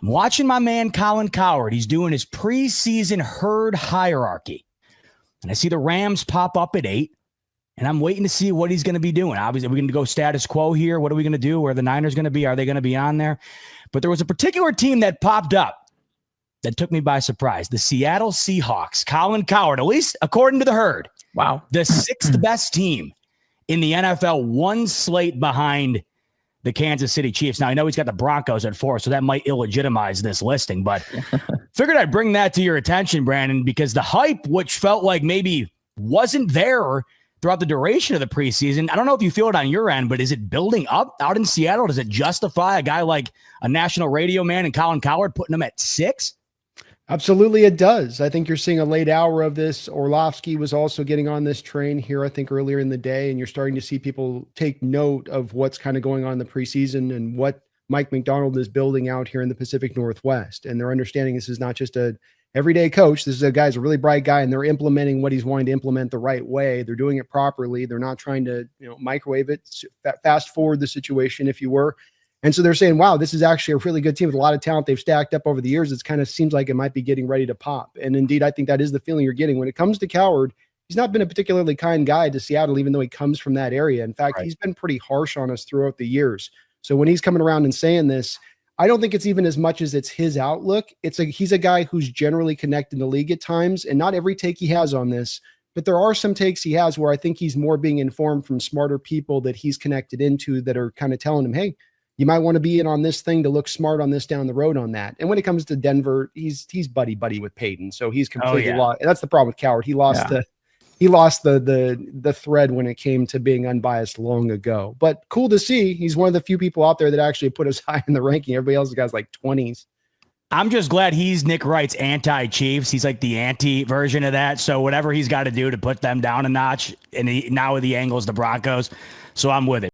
I'm watching my man Colin Cowherd. He's doing his preseason herd hierarchy. And I see the Rams pop up at 8. And I'm waiting to see what he's going to be doing. Obviously, are we going to go status quo here? What are we going to do? Where are the Niners going to be? Are they going to be on there? But there was a particular team that popped up that took me by surprise. The Seattle Seahawks. Colin Cowherd, at least according to the herd. Wow. The 6th best team in the NFL, one slate behind the Kansas City Chiefs. Now, I know he's got the Broncos at 4, so that might illegitimize this listing, but figured I'd bring that to your attention, Brandon, because the hype, which felt like maybe wasn't there throughout the duration of the preseason, I don't know if you feel it on your end, but is it building up out in Seattle? Does it justify a guy like a national radio man and Colin Cowherd putting him at 6? Absolutely, it does. I think you're seeing a late hour of this. Orlovsky was also getting on this train here, I think, earlier in the day, and you're starting to see people take note of what's kind of going on in the preseason and what Mike McDonald is building out here in the Pacific Northwest. And they're understanding this is not just a everyday coach. This is a guy's a really bright guy, and they're implementing what he's wanting to implement the right way. They're doing it properly. They're not trying to, microwave it, fast forward the situation, if you were. And so they're saying, wow, this is actually a really good team with a lot of talent they've stacked up over the years. It kind of seems like it might be getting ready to pop. And indeed, I think that is the feeling you're getting. When it comes to Cowherd, he's not been a particularly kind guy to Seattle, even though he comes from that area. In fact, He's been pretty harsh on us throughout the years. So when he's coming around and saying this, I don't think it's even as much as it's his outlook. He's a guy who's generally connected in the league at times, and not every take he has on this, but there are some takes he has where I think he's more being informed from smarter people that he's connected into that are kind of telling him, hey, you might want to be in on this thing to look smart on this down the road on that. And when it comes to Denver, he's buddy with Peyton. So he's completely lost. That's the problem with Cowherd. He lost the thread when it came to being unbiased long ago. But cool to see. He's one of the few people out there that actually put us high in the ranking. Everybody else guy's like 20s. I'm just glad he's Nick Wright's anti-Chiefs. He's like the anti-version of that. So whatever he's got to do to put them down a notch, and now the angles, the Broncos. So I'm with it.